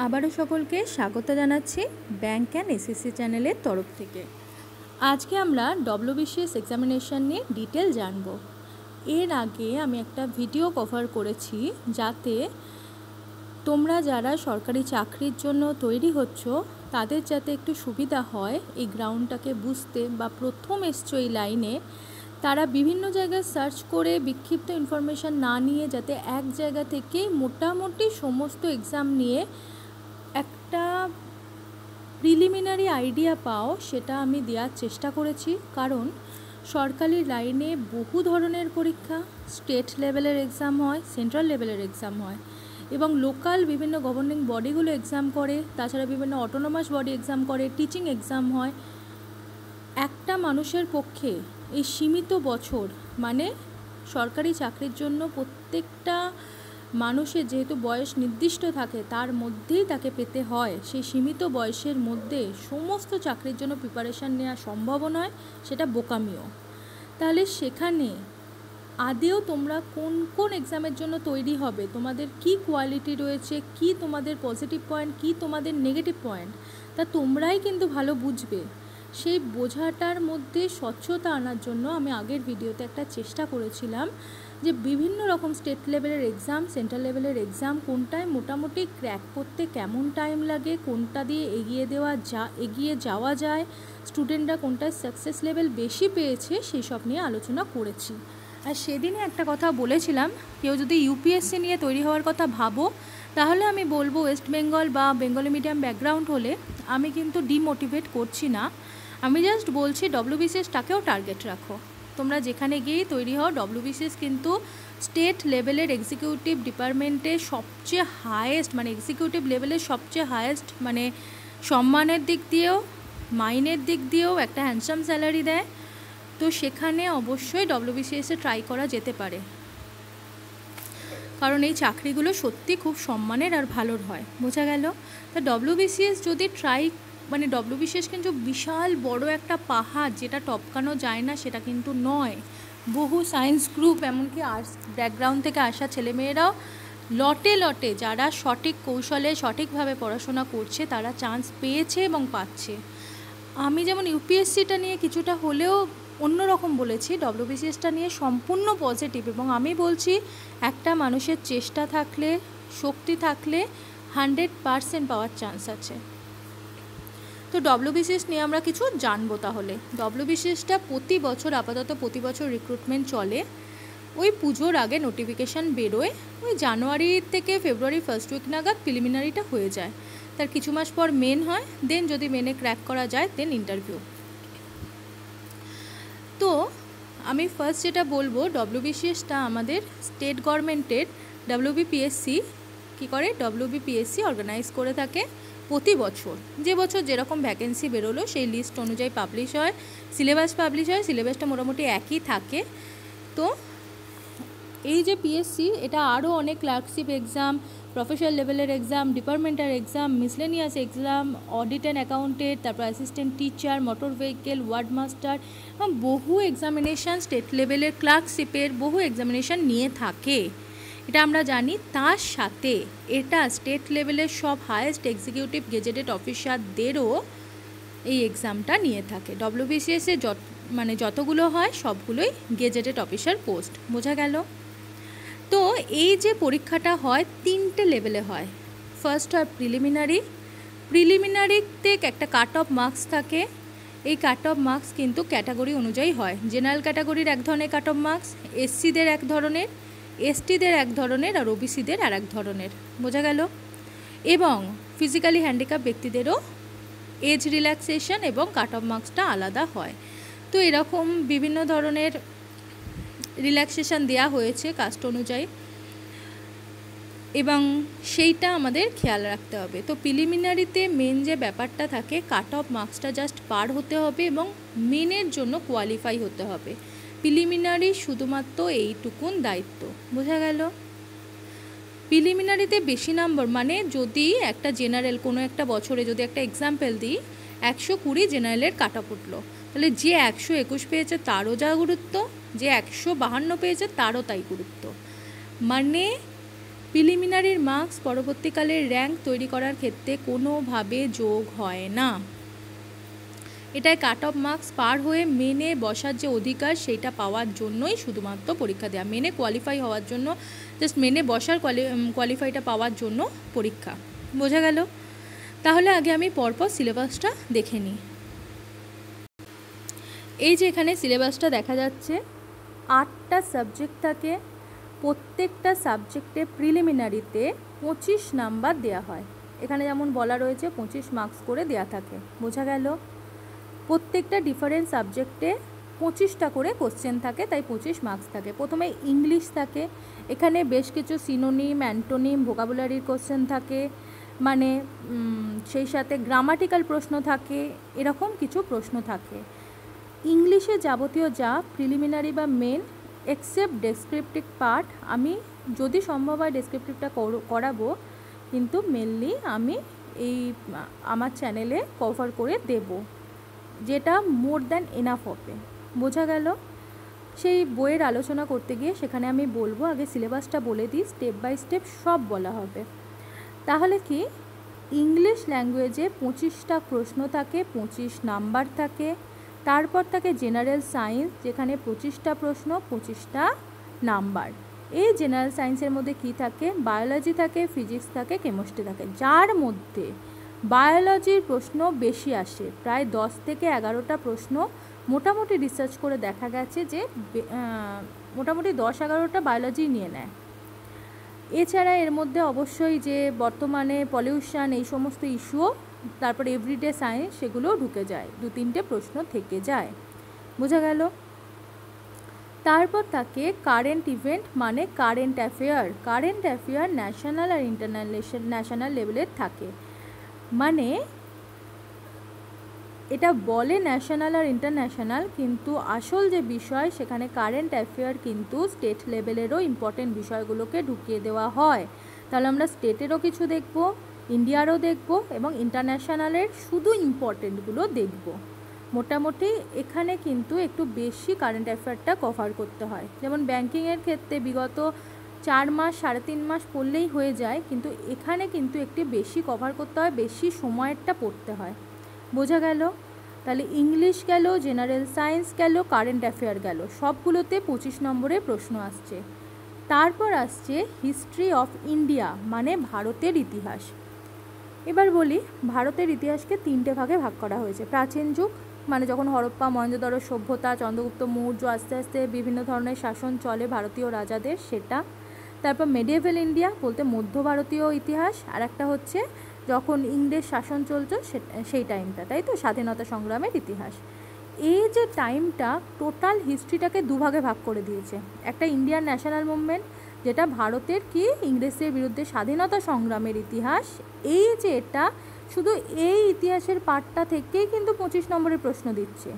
আবারও সকলকে স্বাগত জানাচ্ছি ব্যাংক অ্যান্ড এসএসসি চ্যানেলের তরফ থেকে। আজকে আমরা ডব্লিউবিসিএস এক্সামিনেশন নিয়ে ডিটেল জানব। এর আগে আমি একটা ভিডিও কভার করেছি যাতে তোমরা যারা সরকারি চাকরির জন্য তৈরি হচ্ছ তাদের যাতে একটু সুবিধা হয় এই গ্রাউন্ডটাকে বুঝতে, বা প্রথম এসছো এই লাইনে তারা বিভিন্ন জায়গায় সার্চ করে বিক্ষিপ্ত ইনফরমেশান না নিয়ে যাতে এক জায়গা থেকেই মোটামুটি সমস্ত এক্সাম নিয়ে একটা প্রিলিমিনারি আইডিয়া পাও, সেটা আমি দেওয়ার চেষ্টা করেছি। কারণ সরকারি লাইনে বহু ধরনের পরীক্ষা, স্টেট লেভেলের এক্সাম হয়, সেন্ট্রাল লেভেলের এক্সাম হয় এবং লোকাল বিভিন্ন গভর্নিং বডিগুলো এক্সাম করে, তাছাড়া বিভিন্ন অটোনোমাস বডি এক্সাম করে, টিচিং এক্সাম হয়। একটা মানুষের পক্ষে এই সীমিত বছর, মানে সরকারি চাকরির জন্য প্রত্যেকটা মানুষের যেহেতু বয়স নির্দিষ্ট থাকে তার মধ্যেই তাকে পেতে হয়, সেই সীমিত বয়সের মধ্যে সমস্ত চাকরির জন্য প্রিপারেশান নেওয়া সম্ভব নয়, সেটা বোকামিও। তাহলে সেখানে আদেও তোমরা কোন কোন এক্সামের জন্য তৈরি হবে, তোমাদের কি কোয়ালিটি রয়েছে, কি তোমাদের পজিটিভ পয়েন্ট, কি তোমাদের নেগেটিভ পয়েন্ট, তা তোমরাই কিন্তু ভালো বুঝবে। সেই বোঝাটার মধ্যে স্বচ্ছতা আনার জন্য আমি আগের ভিডিওতে একটা চেষ্টা করেছিলাম যে বিভিন্ন রকম স্টেট লেভেলের এক্সাম, সেন্ট্রাল লেভেলের এক্সাম কোনটায় মোটামুটি ক্র্যাক করতে কেমন টাইম লাগে, কোনটা দিয়ে এগিয়ে যাওয়া যায়, স্টুডেন্টরা কোনটায় সাকসেস লেভেল বেশি পেয়েছে, সেই সব নিয়ে আলোচনা করেছি। আর সেদিনে একটা কথা বলেছিলাম, কেউ যদি ইউপিএসসি নিয়ে তৈরি হওয়ার কথা ভাবো তাহলে আমি বলবো ওয়েস্ট বেঙ্গল বা বেঙ্গলি মিডিয়াম ব্যাকগ্রাউন্ড হলে আমি কিন্তু ডিমোটিভেট করছি না, আমি জাস্ট বলছি ডব্লিউবিসিএসটাকেও টার্গেট রাখো। তোমরা যেখানে গিয়েই তৈরি হও, ডব্লিউবিসিএস কিন্তু স্টেট লেভেলের এক্সিকিউটিভ ডিপার্টমেন্টে সবচেয়ে হায়েস্ট, মানে এক্সিকিউটিভ লেভেলের সবচেয়ে হায়েস্ট, মানে সম্মানের দিক দিয়েও মাইনের দিক দিয়েও একটা হ্যান্ডসাম স্যালারি দেয়। তো সেখানে অবশ্যই ডব্লিউবিসিএসে ট্রাই করা যেতে পারে, কারণ এই চাকরিগুলো সত্যি খুব সম্মানের আর ভালোর হয়। বোঝা গেল? তা ডব্লিউবিসিএস যদি মানে ডব্লিউবিসিএস কিন্তু বিশাল বড় একটা পাহাড়, যেটা টপকানো যায় না সেটা কিন্তু নয়। বহু সায়েন্স গ্রুপ, এমনকি আর্টস ব্যাকগ্রাউন্ড থেকে আসা ছেলেমেয়েরাও লটে লটে যারা সঠিক কৌশলে সঠিকভাবে পড়াশোনা করছে তারা চান্স পেয়েছে এবং পাচ্ছে। আমি যেমন ইউপিএসসিটা নিয়ে কিছুটা হলেও অন্যরকম বলেছি, ডব্লিউবিসিএসটা নিয়ে সম্পূর্ণ পজিটিভ, এবং আমি বলছি একটা মানুষের চেষ্টা থাকলে, শক্তি থাকলে 100% পাওয়ার চান্স আছে। তো ডব্লিউবিসিএস নিয়ে আমরা কিছু জানবো। তাহলে ডব্লিউবিসিএসটা আপাতত প্রতি বছর রিক্রুটমেন্ট চলে, ওই পুজোর আগে নোটিফিকেশান বেরোয়, ওই জানুয়ারি থেকে ফেব্রুয়ারি ফার্স্ট উইক নাগাদ প্রিলিমিনারিটা হয়ে যায়, তার কিছু মাস পর মেন হয়, দেন যদি মেনে ক্র্যাক করা যায় দেন ইন্টারভিউ। তো আমি ফার্স্ট যেটা বলবো, ডব্লিউবিসিএসটা আমাদের স্টেট গভর্নমেন্টের ডব্লিউবিপিএসসি কী করে, ডব্লিউবিপিএসসি অর্গানাইজ করে থাকে প্রতি বছর। যে বছর যেরকম ভ্যাকেন্সি বেরোলো সেই লিস্ট অনুযায়ী পাবলিশ হয়, সিলেবাস পাবলিশ হয়, সিলেবাসটা মোটামুটি একই থাকে। তো এই যে পিএসসি, এটা আরও অনেক ক্লার্কশিপ এক্সাম, প্রফেশনাল লেভেলের exam, departmental exam, miscellaneous exam, audit and accountant, তারপর assistant teacher, motor vehicle, ward master, এবং বহু এক্সামিনেশান, স্টেট লেভেলের ক্লার্কশিপের বহু এক্সামিনেশান নিয়ে থাকে, এটা আমরা জানি। তার সাথে এটা স্টেট লেভেলের সব হায়েস্ট এক্সিকিউটিভ গেজেটেড অফিসারদেরও এই এক্সামটা নিয়ে থাকে। ডব্লিউবিসিএসে যতগুলো হয় সবগুলোই গেজেটেড অফিসার পোস্ট। বোঝা গেল? তো এই যে পরীক্ষাটা হয় 3টে লেভেলে হয়। ফার্স্ট হয় প্রিলিমিনারিতে একটা কাট অফ মার্কস থাকে, এই কাট অফ মার্কস কিন্তু ক্যাটাগরি অনুযায়ী হয়। জেনারেল ক্যাটাগরির এক ধরনের কাট অফ মার্কস, এসসিদের এক ধরনের, এসটিদের এক ধরনের, আর ওবিসিদের আর এক ধরনের। বোঝা গেল? এবং ফিজিক্যালি হ্যান্ডিক্যাপ ব্যক্তিদেরও এজ রিল্যাক্সেশন এবং কাট অফ মার্কসটা আলাদা হয়। তো এরকম বিভিন্ন ধরনের রিল্যাক্সেশন দেওয়া হয়েছে কাস্ট অনুযায়ী, এবং সেইটা আমাদের খেয়াল রাখতে হবে। তো প্রিলিমিনারিতে মেন যে ব্যাপারটা থাকে, কাট অফ মার্কসটা জাস্ট পার হতে হবে এবং মেনের জন্য কোয়ালিফাই হতে হবে। প্রিলিমিনারি শুধুমাত্র এইটুকুন দায়িত্ব। বোঝা গেল? প্রিলিমিনারিতে বেশি নাম্বার, মানে যদি একটা জেনারেল কোনো একটা বছরে যদি একটা এক্সাম্পল দিই, 120 জেনারেলের কাট অফ উঠলো, তাহলে যে 121 পেয়েছে তারও যা গুরুত্ব, যে 152 পেয়েছে তারও তাই গুরুত্ব। মানে প্রিলিমিনারির মার্কস পরবর্তীকালে র্যাঙ্ক তৈরি করার ক্ষেত্রে কোনোভাবে যোগ হয় না। এটাই কাট অফ মার্কস পার হয়ে মেনে বসার যে অধিকার সেইটা পাওয়ার জন্যই শুধুমাত্র পরীক্ষা দেওয়া, মেনে কোয়ালিফাই হওয়ার জন্য, জাস্ট মেনে বসার কোয়ালিফাইটা পাওয়ার জন্য পরীক্ষা। বোঝা গেল? তাহলে আগে আমি পরপর সিলেবাসটা দেখে নিই। এই যে এখানে সিলেবাসটা দেখা যাচ্ছে, 8টা সাবজেক্ট থাকে, প্রত্যেকটা সাবজেক্টে প্রিলিমিনারিতে 25 নাম্বার দেওয়া হয়। এখানে যেমন বলা রয়েছে 25 মার্কস করে দেওয়া থাকে। বোঝা গেল? প্রত্যেকটা ডিফারেন্ট সাবজেক্টে 25টা করে কোশ্চেন থাকে, তাই 25 মার্কস থাকে। প্রথমে ইংলিশ থাকে, এখানে বেশ কিছু সিনোনিম, অ্যান্টোনিম, ভোকাবুলারির কোশ্চেন থাকে, মানে সেই সাথে গ্রামাটিক্যাল প্রশ্ন থাকে, এরকম কিছু প্রশ্ন থাকে। ইংলিশে যাবতীয় যা প্রিলিমিনারি বা মেন এক্সেপ্ট ডেসক্রিপটিভ পার্ট, আমি যদি সম্ভব হয় ডেসক্রিপটিভটা করাবো, কিন্তু মেনলি আমি এই আমার চ্যানেলে কভার করে দেব, যেটা মোর দ্যান এনাফ হবে। বোঝা গেল? সেই বইয়ের আলোচনা করতে গিয়ে সেখানে আমি বলবো, আগে সিলেবাসটা বলে দিই, স্টেপ বাই স্টেপ সব বলা হবে। তাহলে কি, ইংলিশ ল্যাঙ্গুয়েজে 25টা প্রশ্ন থাকে, 25 নাম্বার থাকে। তারপর থাকে জেনারেল সায়েন্স, যেখানে 25টা প্রশ্ন, 25টা নাম্বার। এই জেনারেল সায়েন্সের মধ্যে কি থাকে, বায়োলজি থাকে, ফিজিক্স থাকে, কেমিস্ট্রি থাকে, যার মধ্যে বায়োলজির প্রশ্ন বেশি আসে, প্রায় 10 থেকে 11টা প্রশ্ন মোটামুটি রিসার্চ করে দেখা গেছে যে মোটামুটি 10-11টা বায়োলজি নিয়ে নেয়। এছাড়া এর মধ্যে অবশ্যই যে বর্তমানে পলিউশন, এই সমস্ত ইস্যুও, তারপর এভরিডে সায়েন্স, সেগুলোও ঢুকে যায়, 2-3টে প্রশ্ন থেকে যায়। বোঝা গেল? তারপর থাকে কারেন্ট ইভেন্ট, মানে কারেন্ট অ্যাফেয়ার ন্যাশনাল আর ন্যাশনাল লেভেলের থাকে। মানে এটা বলে ন্যাশনাল আর ইন্টারন্যাশনাল, কিন্তু আসল যে বিষয় সেখানে কারেন্ট অ্যাফেয়ার কিন্তু স্টেট লেভেলেরও ইম্পর্টেন্ট বিষয়গুলোকে ঢুকিয়ে দেওয়া হয়। তাহলে আমরা স্টেটেরও কিছু দেখব, ইন্ডিয়ারও দেখব, এবং ইন্টারন্যাশনালের শুধু ইম্পর্টেন্টগুলো দেখব। মোটামুটি এখানে কিন্তু একটু বেশি কারেন্ট অ্যাফেয়ারটা কভার করতে হয়। যেমন ব্যাঙ্কিংয়ের ক্ষেত্রে বিগত 4 মাস 3.5 মাস পড়লেই হয়ে যায়, কিন্তু এখানে কিন্তু একটু বেশি কভার করতে হয়, বেশি সময়েরটা পড়তে হয়। বোঝা গেল? তাহলে ইংলিশ গেল, জেনারেল সায়েন্স গেল, কারেন্ট অ্যাফেয়ার গেল, সবগুলোতে 25 নম্বরের প্রশ্ন আসছে। তারপর আসছে হিস্ট্রি অফ ইন্ডিয়া, মানে ভারতের ইতিহাস। এবার বলি, ভারতের ইতিহাসকে 3টে ভাগে ভাগ করা হয়েছে। প্রাচীন যুগ, মানে যখন হরপ্পা মহেঞ্জোদারো সভ্যতা, চন্দ্রগুপ্ত মৌর্য, আস্তে আস্তে বিভিন্ন ধরনের শাসন চলে ভারতীয় রাজাদের, সেটা। তারপর মেডিয়েভাল ইন্ডিয়া, বলতে মধ্য ভারতীয় ইতিহাস। আর একটা হচ্ছে যখন ইংরেজ শাসন চলতো সেই টাইমটা, তাই তো, স্বাধীনতা সংগ্রামের ইতিহাস। এই যে টাইমটা, টোটাল হিস্ট্রিটাকে দুভাগে ভাগ করে দিয়েছে। একটা ইন্ডিয়ান ন্যাশনাল মুভমেন্ট, যেটা ভারতের কি ইংরেজদের বিরুদ্ধে স্বাধীনতা সংগ্রামের ইতিহাস। এই যে এটা, শুধু এই ইতিহাসের পার্টটা থেকেই কিন্তু 25 নম্বরের প্রশ্ন দিচ্ছে।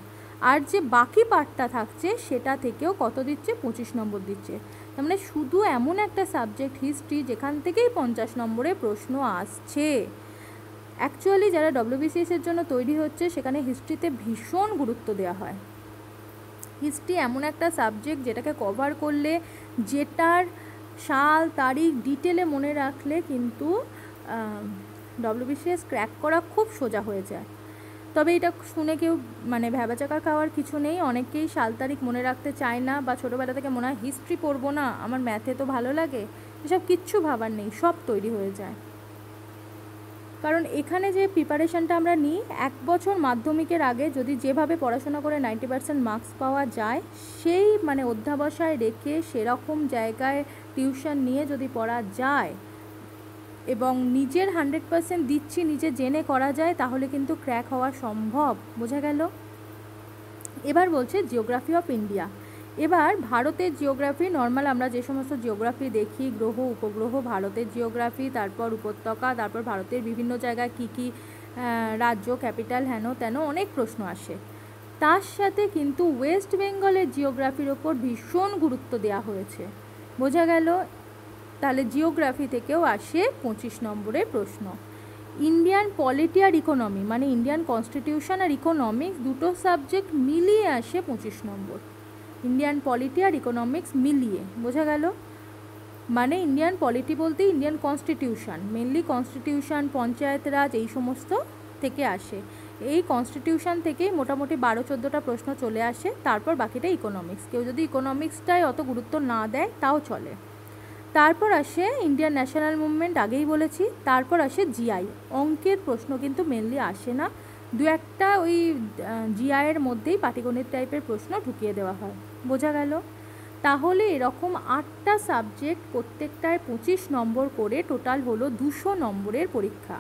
আর যে বাকি পার্টটা থাকছে সেটা থেকেও কত দিচ্ছে, 25 নম্বর দিচ্ছে। তার মানে শুধু এমন একটা সাবজেক্ট হিস্ট্রি যেখান থেকেই 50 নম্বরের প্রশ্ন আসছে। অ্যাকচুয়ালি যারা ডব্লিউবিসিএসের জন্য তৈরি হচ্ছে, সেখানে হিস্ট্রিতে ভীষণ গুরুত্ব দেওয়া হয়। হিস্ট্রি এমন একটা সাবজেক্ট যেটাকে কভার করলে, যেটার সাল তারিখ ডিটেলে মনে রাখলে কিন্তু ডব্লিউবিসিএস ক্র্যাক করা খুব সোজা হয়ে যায়। তবে এটা শুনে কেউ মানে ভ্যাবাচাকা খাওয়ার কিছু নেই। অনেকেই সাল তারিখ মনে রাখতে চায় না, বা ছোটোবেলা থেকে মনে হয় হিস্ট্রি পড়বো না, আমার ম্যাথে তো ভালো লাগে, এসব কিচ্ছু ভাবার নেই, সব তৈরি হয়ে যায়। কারণ এখানে যে প্রিপারেশানটা আমরা নিই, 1 বছর মাধ্যমিকের আগে যদি যেভাবে পড়াশোনা করে 90% মার্কস পাওয়া যায়, সেই মানে অধ্যাবসায় রেখে সেরকম জায়গায় টিউশন নিয়ে যদি পড়া যায় এবং নিজের 100% দিচ্ছি, নিজে জেনে করা যায়, তাহলে কিন্তু ক্র্যাক হওয়া সম্ভব। বোঝা গেল? এবার বলছে জিওগ্রাফি অফ ইন্ডিয়া। এবার ভারতের জিওগ্রাফি, নর্মাল আমরা যে সমস্ত জিওগ্রাফি দেখি, গ্রহ উপগ্রহ, ভারতের জিওগ্রাফি, তারপর উপত্যকা, তারপর ভারতের বিভিন্ন জায়গায় কী কী রাজ্য, ক্যাপিটাল, হেন তেন অনেক প্রশ্ন আসে। তার সাথে কিন্তু ওয়েস্ট বেঙ্গলের জিওগ্রাফির ওপর ভীষণ গুরুত্ব দেওয়া হয়েছে। বোঝা গেল? তাহলে জিওগ্রাফি থেকেও আসে 25 নম্বরের প্রশ্ন। ইন্ডিয়ান পলিটি আর ইকোনমি, মানে ইন্ডিয়ান কনস্টিটিউশন আর ইকোনমিক্স, দুটো সাবজেক্ট মিলিয়ে আসে 25 নম্বর। ইন্ডিয়ান পলিটি আর ইকোনমিক্স মিলিয়ে। বোঝা গেল? মানে ইন্ডিয়ান পলিটি বলতে Indian constitution, mainly constitution, panchayat raj এই সমস্ত থেকে আসে। এই কনস্টিটিউশন থেকেই মোটামুটি 12-14টা প্রশ্ন চলে আসে। তারপর বাকিটা ইকোনমিক্স, কেউ যদি ইকোনমিক্সটায় অত গুরুত্ব না দেয় তাও চলে। তারপর আসে ইন্ডিয়ান ন্যাশনাল মুভমেন্ট, আগেই বলেছি। তারপর আসে জিআই। অঙ্কের প্রশ্ন কিন্তু মেনলি আসে না, দু একটা ওই জিআইয়ের মধ্যেই পাটিগণিত টাইপের প্রশ্ন ঢুকিয়ে দেওয়া হয়। বোঝা গেল? তাহলে এরকম 8টা সাবজেক্ট, প্রত্যেকটায় 25 নম্বর করে, টোটাল হলো 200 নম্বরের পরীক্ষা।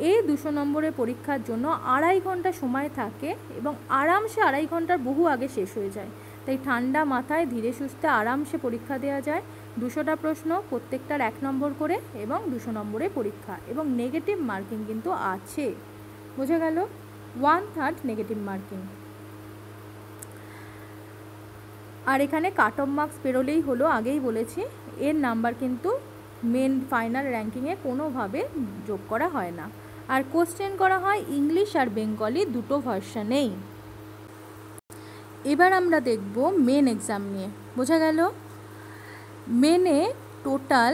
এই 200 নম্বরের পরীক্ষার জন্য 2.5 ঘন্টা সময় থাকে এবং আরামসে 2.5 ঘন্টার বহু আগে শেষ হয়ে যায়। তাই ঠান্ডা মাথায় ধীরে সুস্থে আরামসে পরীক্ষা দেওয়া যায়। 200টা প্রশ্ন, প্রত্যেকটার 1 নম্বর করে এবং 200 নম্বরের পরীক্ষা, এবং নেগেটিভ মার্কিং কিন্তু আছে। বোঝা গেল? 1/3 নেগেটিভ মার্কিং। আর এখানে কাট অফ মার্কস বেরোলেই হলো, আগেই বলেছি। এর নাম্বার কিন্তু মেন ফাইনাল র্যাঙ্কিংয়ে কোনোভাবে যোগ করা হয় না। আর কোশ্চেন করা হয় ইংলিশ আর বেঙ্গলি দুটো ভার্সনেই। এবার আমরা দেখব মেন এক্সাম নিয়ে। বোঝা গেল? মেনে টোটাল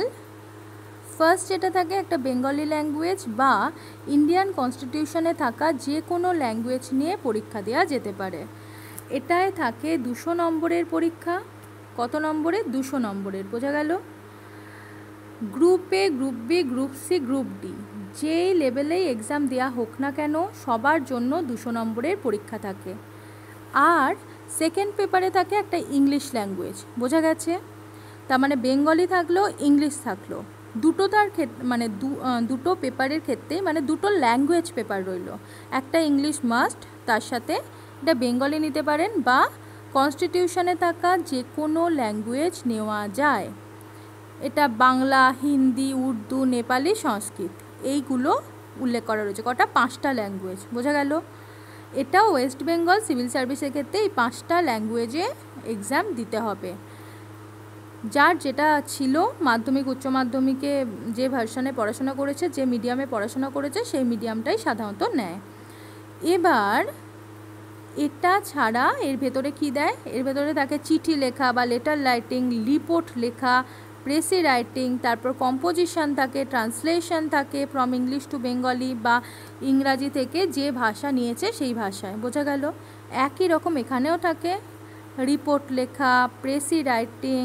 ফার্স্ট যেটা থাকে একটা বেঙ্গলি ল্যাঙ্গুয়েজ বা ইন্ডিয়ান কনস্টিটিউশনে থাকা যে কোনো ল্যাঙ্গুয়েজ নিয়ে পরীক্ষা দেওয়া যেতে পারে। এটায় থাকে 200 নম্বরের পরীক্ষা। কত নম্বরের? 200 নম্বরের। বোঝা গেল? Group A, group B, group C, group D, যেই লেভেলেই এক্সাম দেওয়া হোক না কেন সবার জন্য 200 নম্বরের পরীক্ষা থাকে। আর সেকেন্ড পেপারে থাকে একটা ইংলিশ ল্যাঙ্গুয়েজ। বোঝা গেছে? তার মানে বেঙ্গলি থাকলো, ইংলিশ থাকলো, দুটো তার ক্ষেত্রে মানে দুটো পেপারের ক্ষেত্রেই মানে দুটো ল্যাঙ্গুয়েজ পেপার রইল। একটা ইংলিশ মাস্ট, তার সাথে এটা বেঙ্গলি নিতে পারেন বা কনস্টিটিউশনে থাকা যে কোনো ল্যাঙ্গুয়েজ নেওয়া যায়। এটা বাংলা, হিন্দি, উর্দু, নেপালি, সংস্কৃত এইগুলো উল্লেখ করা রয়েছে। কটা? 5টা ল্যাঙ্গুয়েজ। বোঝা গেল? এটাও ওয়েস্ট বেঙ্গল সিভিল সার্ভিসের ক্ষেত্রে এই 5টা ল্যাঙ্গুয়েজে এক্সাম দিতে হবে। যার যেটা ছিল মাধ্যমিক, উচ্চ মাধ্যমিকে যে ভার্সনে পড়াশোনা করেছে, যে মিডিয়ামে পড়াশোনা করেছে, সেই মিডিয়ামটাই সাধারণত নেয়। এবার এটা ছাড়া এর ভেতরে কি দেয়? এর ভেতরে থাকে চিঠি লেখা বা লেটার রাইটিং, রিপোর্ট লেখা, প্রেসি রাইটিং, তারপর কম্পোজিশন থাকে, ট্রান্সলেশন থাকে ফ্রম ইংলিশ টু বেঙ্গলি বা ইংরাজি থেকে যে ভাষা নিয়েছে সেই ভাষায়। বোঝা গেল? একই রকম এখানেও থাকে রিপোর্ট লেখা, প্রেসি রাইটিং,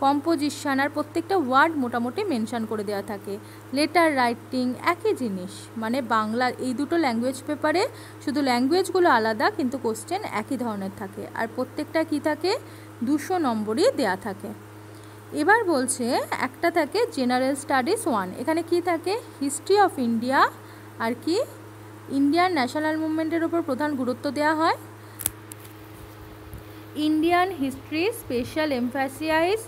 কম্পোজিশন, আর প্রত্যেকটা ওয়ার্ড মোটামুটি মেনশন করে দেওয়া থাকে। লেটার রাইটিং একই জিনিস, মানে বাংলা এই দুটো ল্যাঙ্গুয়েজ পেপারে শুধু ল্যাঙ্গুয়েজগুলো আলাদা, কিন্তু কোশ্চেন একই ধরনের থাকে। আর প্রত্যেকটা কি থাকে? 200 নম্বরই দেয়া থাকে। এবার বলছে একটা থাকে জেনারেল স্টাডিজ 1। এখানে কি থাকে? হিস্ট্রি অফ ইন্ডিয়া আর কি ইন্ডিয়ান ন্যাশনাল মুভমেন্টের ওপর প্রধান গুরুত্ব দেওয়া হয়। Indian history special emphasize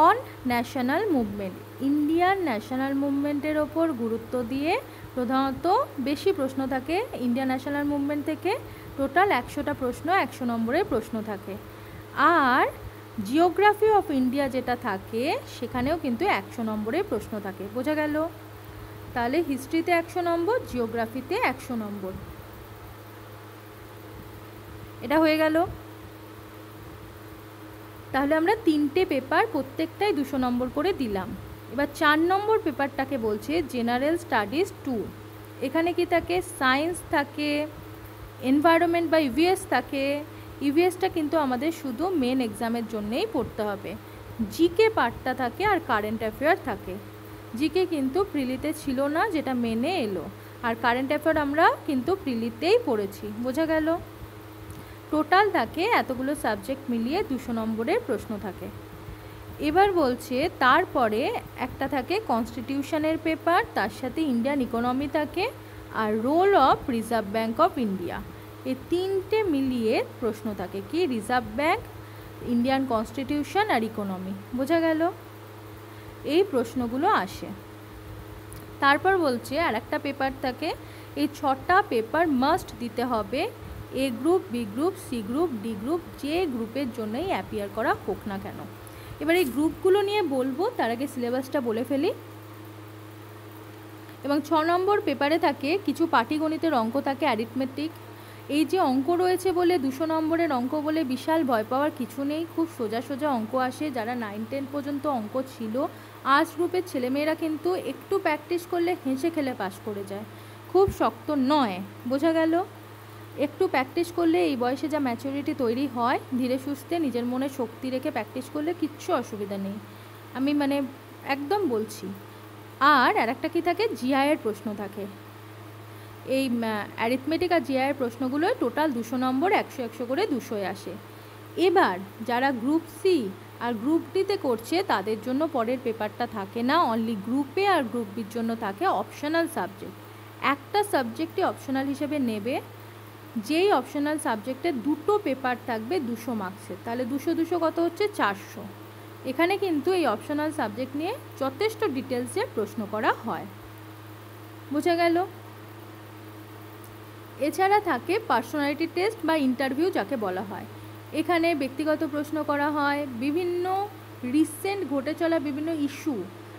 on national movement. Indian national মুভমেন্টের ওপর গুরুত্ব দিয়ে প্রধানত বেশি প্রশ্ন থাকে ইন্ডিয়ান ন্যাশনাল মুভমেন্ট থেকে। টোটাল 100টা প্রশ্ন, 100 নম্বরের প্রশ্ন থাকে। আর জিওগ্রাফি অফ ইন্ডিয়া যেটা থাকে সেখানেও কিন্তু 100 নম্বরের প্রশ্ন থাকে। বোঝা গেল? তাহলে হিস্ট্রিতে 100 নম্বর, জিওগ্রাফিতে 100 নম্বর। এটা হয়ে গেল। তাহলে আমরা 3টে পেপার, প্রত্যেকটাই 200 নম্বর করে দিলাম। এবার 4 নম্বর পেপারটাকে বলছে জেনারেল স্টাডিজ 2। এখানে কি থাকে? সায়েন্স থাকে, এনভায়রনমেন্ট বা ইভিএস থাকে। ইভিএসটা কিন্তু আমাদের শুধু মেন এক্সামের জন্যেই পড়তে হবে। জিকে পার্টটা থাকে আর কারেন্ট অ্যাফেয়ার থাকে। জিকে কিন্তু প্রিলিতে ছিল না, যেটা মেনে এলো। আর কারেন্ট অ্যাফেয়ার আমরা কিন্তু প্রিলিতেই পড়েছি। বোঝা গেল? টোটাল থাকে এতগুলো সাবজেক্ট মিলিয়ে 200 নম্বরের প্রশ্ন থাকে। এবার বলছে তারপরে একটা থাকে কনস্টিটিউশনের পেপার, তার সাথে ইন্ডিয়ান ইকোনমি থাকে, আর role of reserve bank of India. এই 3টে মিলিয়ে প্রশ্ন থাকে। কি? রিজার্ভ ব্যাঙ্ক, ইন্ডিয়ান কনস্টিটিউশন আর ইকোনমি। বোঝা গেল? এই প্রশ্নগুলো আসে। তারপর বলছে আর একটা পেপার থাকে। এই 6টা পেপার মাস্ট দিতে হবে। A group, B group, C group, D group, যে গ্রুপের জন্যই অ্যাপিয়ার করা হোক না কেন। এবার এই গ্রুপগুলো নিয়ে বলবো, তার আগে সিলেবাসটা বলে ফেলি। এবং 6 নম্বর পেপারে থাকে কিছু পাটিগণিতের অঙ্ক থাকে, অ্যারিথমেটিক। এই যে অঙ্ক রয়েছে বলে 200 নম্বরের অঙ্ক বলে বিশাল ভয় পাওয়ার কিছু নেই। খুব সোজা সোজা অঙ্ক আসে। যারা 9-10 পর্যন্ত অঙ্ক ছিল, আর্টস গ্রুপের ছেলেমেয়েরা কিন্তু একটু প্র্যাকটিস করলে হেসে খেলে পাস করে যায়। খুব শক্ত নয়, বোঝা গেল? একটু প্র্যাকটিস করলে এই বয়সে যা ম্যাচুরিটি তৈরি হয়, ধীরে সুস্থে নিজের মনে শক্তি রেখে প্র্যাকটিস করলে কিচ্ছু অসুবিধা নেই, আমি মানে একদম বলছি। আর একটা কী থাকে, জিআইয়ের প্রশ্ন থাকে। এই অ্যারিথমেটিক আর জিআইয়ের প্রশ্নগুলোয় টোটাল 200 নম্বর, 100 করে 200 আসে। এবার যারা গ্রুপ সি আর গ্রুপ ডিতে করছে তাদের জন্য পরের পেপারটা থাকে না, অনলি গ্রুপ এ আর গ্রুপ বির জন্য থাকে অপশনাল সাবজেক্ট। একটা সাবজেক্টে অপশনাল হিসেবে নেবে, যেই অপশনাল সাবজেক্টে 2টো পেপার থাকবে 200 মার্কসের, তাহলে 200 কত হচ্ছে 400। এখানে কিন্তু এই অপশনাল সাবজেক্ট নিয়ে যথেষ্ট ডিটেলসে প্রশ্ন করা হয়, বোঝা গেল? এছাড়া থাকে পার্সোনালিটি টেস্ট বা ইন্টারভিউ যাকে বলা হয়। এখানে ব্যক্তিগত প্রশ্ন করা হয়, বিভিন্ন রিসেন্ট ঘটে চলা বিভিন্ন ইস্যু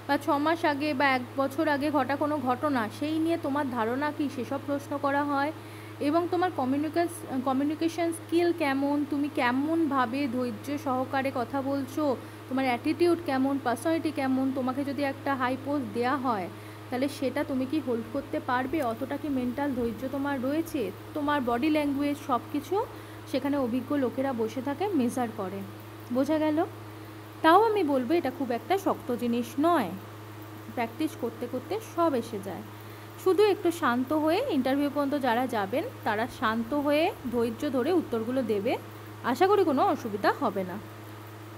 বা 6 মাস আগে বা 1 বছর আগে ঘটা কোনো ঘটনা, সেই নিয়ে তোমার ধারণা কী সেসব প্রশ্ন করা হয়। এবং তোমার কমিউনিকেশন স্কিল কেমন, তুমি কেমনভাবে ধৈর্য সহকারে কথা বলছো, তোমার অ্যাটিটিউড কেমন, পার্সোনালিটি কেমন, তোমাকে যদি একটা হাই পোস্ট দেওয়া হয় তাহলে সেটা তুমি কি হোল্ড করতে পারবে, অতটা কি মেন্টাল ধৈর্য তোমার রয়েছে, তোমার বডি ল্যাঙ্গুয়েজ সব কিছু সেখানে অভিজ্ঞ লোকেরা বসে থাকে, মেজার করে, বোঝা গেল? তাও আমি বলবো এটা খুব একটা শক্ত জিনিস নয়, প্র্যাকটিস করতে করতে সব এসে যায়। শুধু একটু শান্ত হয়ে ইন্টারভিউ পর্যন্ত যারা যাবেন তারা শান্ত হয়ে ধৈর্য ধরে উত্তরগুলো দেবে, আশা করি কোনো অসুবিধা হবে না।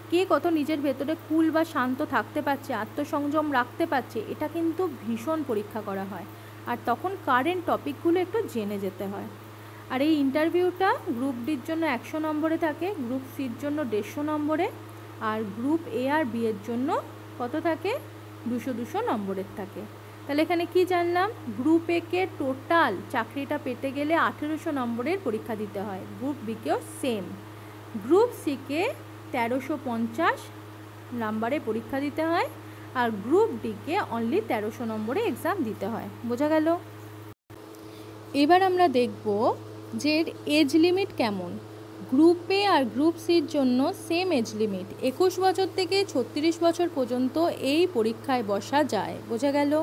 কে কত নিজের ভেতরে কুল বা শান্ত থাকতে পারছে, আত্মসংযম রাখতে পারছে, এটা কিন্তু ভীষণ পরীক্ষা করা হয়। আর তখন কারেন্ট টপিকগুলো একটু জেনে যেতে হয়। আর এই ইন্টারভিউটা গ্রুপ ডির জন্য 100 নম্বরে থাকে, গ্রুপ সির জন্য 150 নম্বরে, আর গ্রুপ এ আর বি এর জন্য কত থাকে, 200 নম্বরের থাকে। তাহলে এখানে কি জানলাম, গ্রুপ এ কে টোটাল চাকরিটা পেতে গেলে 1800 নম্বরের পরীক্ষা দিতে হয়, গ্রুপ বিকেও সেম। গ্রুপ সিকে 1350 নাম্বারে পরীক্ষা দিতে হয়, আর গ্রুপ ডিকে অনলি 1300 নম্বরে এক্সাম দিতে হয়, বোঝা গেল? এবার আমরা দেখব যে এর এজ লিমিট কেমন। গ্রুপ এ আর গ্রুপ সির জন্য সেম এজ লিমিট, 21 বছর থেকে 36 বছর পর্যন্ত এই পরীক্ষায় বসা যায়, বোঝা গেল?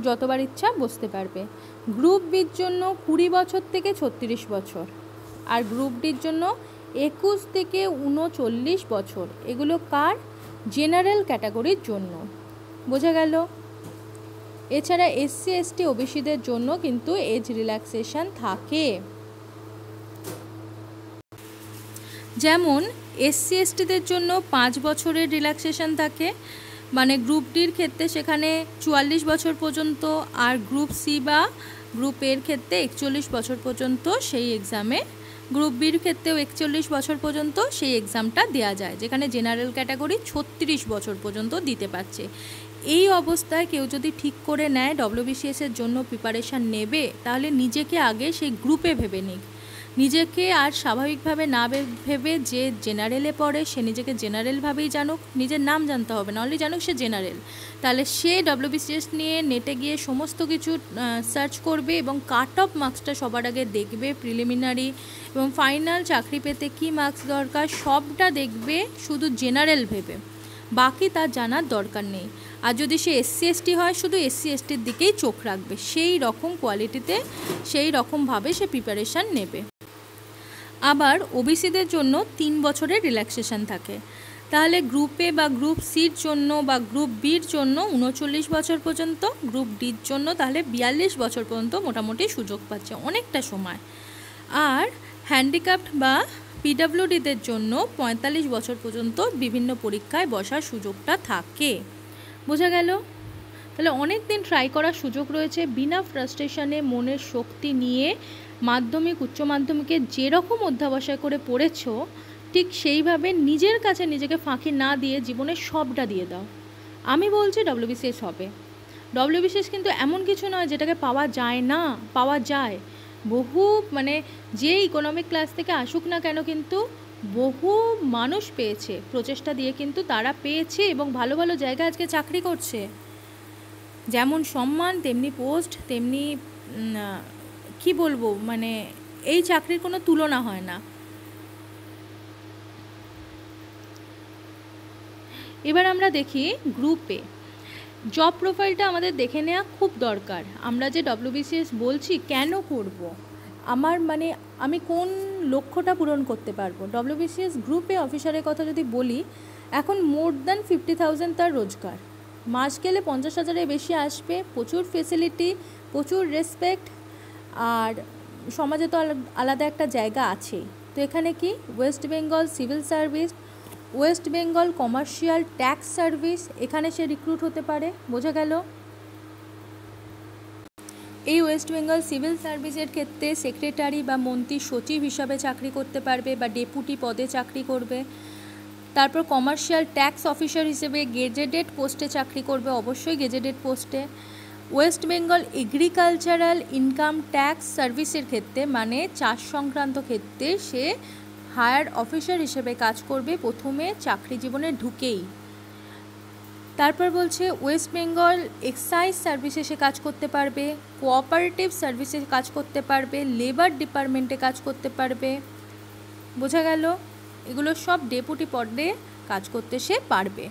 যতবার ইচ্ছা বসতে পারবে। গ্রুপ বির জন্য 20 বছর থেকে 36 বছর, আর গ্রুপ ডির জন্য 21 থেকে 39 বছর। এগুলো কার? জেনারেল ক্যাটাগরির জন্য, বোঝা গেল? এছাড়া এসসি এসটি ওবিসিদের জন্য কিন্তু এজ রিল্যাক্সেশন থাকে। যেমন এসসি এসটিদের জন্য 5 বছরের রিল্যাক্সেশন থাকে, মানে গ্রুপ ডির ক্ষেত্রে সেখানে 44 বছর পর্যন্ত, আর গ্রুপ সি বা গ্রুপ এর ক্ষেত্রে 41 বছর পর্যন্ত সেই এক্সামে, গ্রুপ বির ক্ষেত্রেও 41 বছর পর্যন্ত সেই এক্সামটা দেওয়া যায়, যেখানে জেনারেল ক্যাটাগরি 36 বছর পর্যন্ত দিতে পারছে। এই অবস্থায় কেউ যদি ঠিক করে নেয় ডব্লিউবিসিএসের জন্য প্রিপারেশান নেবে, তাহলে নিজেকে আগে সেই গ্রুপে ভেবে নিক। নিজেকে আর স্বাভাবিকভাবে না ভেবে যে জেনারেলে পড়ে সে নিজেকে জেনারেলভাবেই জানুক, নিজের নাম জানতে হবে না, অনলি জানুক সে জেনারেল। তাহলে সে ডব্লিউবিসিএস নিয়ে নেটে গিয়ে সমস্ত কিছু সার্চ করবে এবং কাট অফ মার্কসটা সবার আগে দেখবে, প্রিলিমিনারি এবং ফাইনাল চাকরি পেতে কী মার্কস দরকার সবটা দেখবে, শুধু জেনারেল ভেবে, বাকি তার জানার দরকার নেই। আর যদি সে এসসি এসটি হয় শুধু এসসি এসটির দিকেই চোখ রাখবে, সেই রকম কোয়ালিটিতে সেই রকমভাবে সে প্রিপারেশান নেবে। আবার ওবিসিদের জন্য 3 বছরের রিল্যাক্সেশন থাকে। তাহলে গ্রুপে বা গ্রুপ সির জন্য বা গ্রুপ বির জন্য 39 বছর পর্যন্ত, গ্রুপ ডির জন্য তাহলে 42 বছর পর্যন্ত মোটামুটি সুযোগ পাচ্ছে, অনেকটা সময়। আর হ্যান্ডিক্যাপড বা পিডাব্লিউডিদের জন্য 45 বছর পর্যন্ত বিভিন্ন পরীক্ষায় বসার সুযোগটা থাকে, বোঝা গেল? তাহলে অনেক দিন ট্রাই করার সুযোগ রয়েছে, বিনা ফ্রাস্ট্রেশনে মনের শক্তি নিয়ে মাধ্যমিক উচ্চ মাধ্যমিকে যেরকম অধ্যাবসায় করে পড়েছ ঠিক সেইভাবে নিজের কাছে নিজেকে ফাঁকি না দিয়ে জীবনে সবটা দিয়ে দাও। আমি বলছি ডব্লিউবিসিএস হবে। ডব্লিউবিসিএস কিন্তু এমন কিছু নয় যেটাকে পাওয়া যায় না, পাওয়া যায়। বহু মানে যে ইকোনমিক ক্লাস থেকে আসুক না কেন কিন্তু বহু মানুষ পেয়েছে, প্রচেষ্টা দিয়ে কিন্তু তারা পেয়েছে এবং ভালো ভালো জায়গায় আজকে চাকরি করছে। যেমন সম্মান তেমনি পোস্ট তেমনি কি বলবো, মানে এই চাকরির কোনো তুলনা হয় না। এবার আমরা দেখি গ্রুপ এ। জব প্রোফাইলটা আমাদের দেখে নেওয়া খুব দরকার। আমরা যে ডব্লিউবিসিএস বলছি কেন করব, আমার মানে আমি কোন লক্ষ্যটা পূরণ করতে পারবো। ডব্লিউবিসিএস গ্রুপে অফিসারের কথা যদি বলি, এখন মোর দ্যান 50,000 তার রোজগার, মাস গেলে 50,000-এর বেশি আসবে, প্রচুর ফেসিলিটি, প্রচুর রেসপেক্ট, আর সমাজে তো আলাদা একটা জায়গা আছেই। তো এখানে কি West Bengal civil service, West Bengal commercial tax service, এখানে সে রিক্রুট হতে পারে। বোঝা গেল? এই ওয়েস্ট বেঙ্গল সিভিল সার্ভিসের ক্ষেত্রে সেক্রেটারি বা মন্ত্রী সচিব হিসাবে চাকরি করতে পারবে বা ডেপুটি পদে চাকরি করবে। তারপর কমার্শিয়াল ট্যাক্স অফিসার হিসেবে গেজেটেড পোস্টে চাকরি করবে, অবশ্যই গেজেটেড পোস্টে। West Bengal agricultural income tax সার্ভিসের ক্ষেত্রে, মানে চাষ সংক্রান্ত ক্ষেত্রে সে হায়ার অফিসার হিসেবে কাজ করবে প্রথমে চাকরি জীবনে ঢুকেই। তারপর বলছে ওয়েস্ট বেঙ্গল এক্সাইজ সার্ভিসে সে কাজ করতে পারবে, কোঅপারেটিভ সার্ভিসে কাজ করতে পারবে, লেবার ডিপার্টমেন্টে কাজ করতে পারবে। বোঝা গেল? এগুলো সব ডেপুটি পদে কাজ করতে সে পারবে।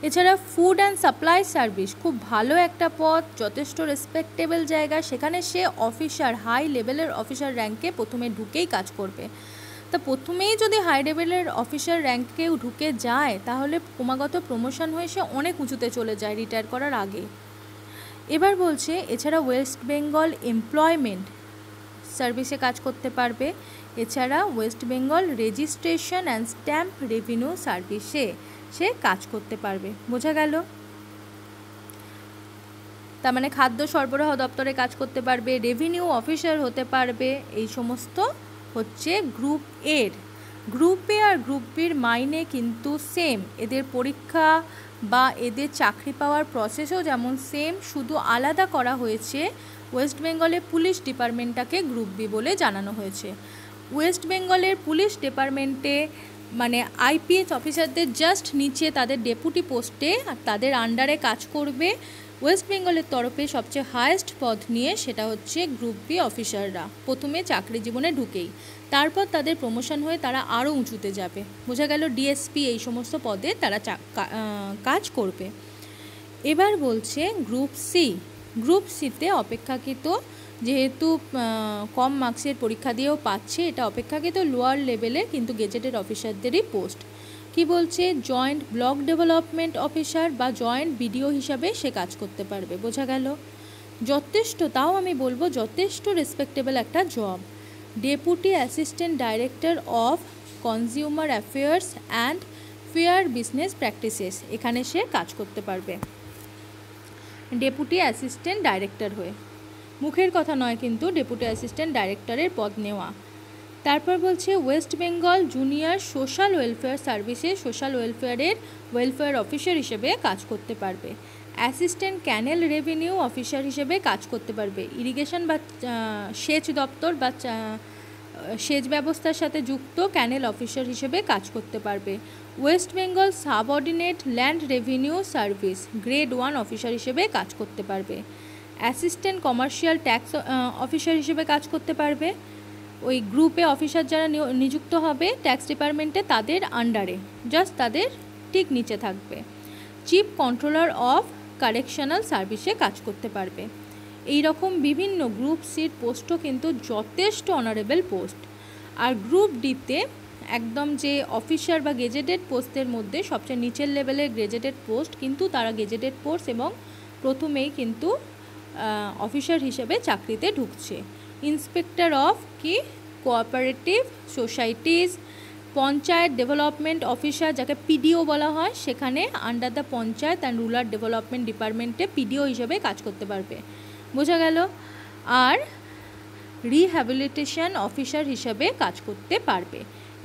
এছাড়া ফুড অ্যান্ড সাপ্লাই সার্ভিস, খুব ভালো একটা পদ, যথেষ্ট রেসপেক্টেবল জায়গা, সেখানে সে অফিসার, হাই লেভেলের অফিসার র্যাঙ্কে প্রথমে ঢুকেই কাজ করবে। তা প্রথমেই যদি হাই লেভেলের অফিসার র্যাঙ্কেও ঢুকে যায়, তাহলে ক্রমাগত প্রমোশন হয়ে সে অনেক উঁচুতে চলে যায় রিটায়ার করার আগে। এবার বলছে এছাড়া ওয়েস্ট বেঙ্গল এমপ্লয়মেন্ট সার্ভিসে কাজ করতে পারবে, এছাড়া West Bengal registration and stamp revenue সার্ভিসে সে কাজ করতে পারবে। বোঝা গেল? তার মানে খাদ্য সরবরাহ দপ্তরে কাজ করতে পারবে, রেভিনিউ অফিসার হতে পারবে। এই সমস্ত হচ্ছে গ্রুপ এর। গ্রুপ এ আর গ্রুপ বির মাইনে কিন্তু সেম, এদের পরীক্ষা বা এদের চাকরি পাওয়ার প্রসেসও যেমন সেম, শুধু আলাদা করা হয়েছে ওয়েস্ট বেঙ্গলের পুলিশ ডিপার্টমেন্টটাকে গ্রুপ বি বলে জানানো হয়েছে। ওয়েস্ট বেঙ্গলের পুলিশ ডিপার্টমেন্টে মানে আইপিএস অফিসারদের জাস্ট নিচে তাদের ডেপুটি পোস্টে তাদের আন্ডারে কাজ করবে ওয়েস্ট বেঙ্গলের তরফে সবচেয়ে হায়েস্ট পদ নিয়ে, সেটা হচ্ছে গ্রুপ বি অফিসাররা প্রথমে চাকরি জীবনে ঢুকেই। তারপর তাদের প্রমোশন হয়ে তারা আরও উঁচুতে যাবে। বোঝা গেল? ডিএসপি এই সমস্ত পদে তারা কাজ করবে। এবার বলছে গ্রুপ সি। গ্রুপ সিতে অপেক্ষাকৃত, যেহেতু কম মার্কসের পরীক্ষা দিয়েও পাচ্ছে, এটা অপেক্ষাকৃত লোয়ার লেভেলের কিন্তু গেজেটেড অফিসারদেরই পোস্ট। কি বলছে? জয়েন্ট ব্লক ডেভেলপমেন্ট অফিসার বা জয়েন্ট বিডিও হিসাবে সে কাজ করতে পারবে। বোঝা গেল? যথেষ্ট, তাও আমি বলবো যথেষ্ট রেসপেক্টেবল একটা job. Deputy assistant director of consumer affairs and fair business practices, এখানে সে কাজ করতে পারবে ডেপুটি অ্যাসিস্ট্যান্ট ডাইরেক্টর হয়ে। মুখের কথা নয় কিন্তু ডেপুটি অ্যাসিস্ট্যান্ট ডাইরেক্টরের পদ নেওয়া। তারপর বলছে West Bengal junior social welfare সার্ভিসে সোশ্যাল ওয়েলফেয়ার অফিসার হিসেবে কাজ করতে পারবে। অ্যাসিস্ট্যান্ট ক্যানেল রেভিনিউ অফিসার হিসেবে কাজ করতে পারবে। ইরিগেশন বা সেচ দপ্তর বা সেচ ব্যবস্থার সাথে যুক্ত ক্যানেল অফিসার হিসেবে কাজ করতে পারবে। West Bengal subordinate land revenue service grade 1 officer হিসেবে কাজ করতে পারবে। অ্যাসিস্ট্যান্ট কমার্শিয়াল ট্যাক্স অফিসার হিসেবে কাজ করতে পারবে। ওই গ্রুপে অফিসার যারা নিযুক্ত হবে ট্যাক্স ডিপার্টমেন্টে, তাদের আন্ডারে, জাস্ট তাদের ঠিক নিচে থাকবে। চিফ কন্ট্রোলার অফ কারেকশনাল সার্ভিসে কাজ করতে পারবে। এই রকম বিভিন্ন গ্রুপ সির পোস্টও কিন্তু যথেষ্ট অনারেবল পোস্ট। আর গ্রুপ ডিতে একদম যে অফিসার বা গেজেটেড পোস্টের মধ্যে সবচেয়ে নিচের লেভেলের গেজেটেড পোস্ট, কিন্তু তারা গেজেটেড পোস্ট এবং প্রথমেই কিন্তু অফিসার হিসেবে চাকরিতে ঢুকছে। ইন্সপেক্টর অফ কি cooperative societies, panchayat development officer যাকে পিডিও বলা হয়, সেখানে under the panchayat and rural development ডিপার্টমেন্টে পিডিও হিসেবে কাজ করতে পারবে। বোঝা গেল? আর রিহ্যাবিলিটেশন অফিসার হিসেবে কাজ করতে পারবে।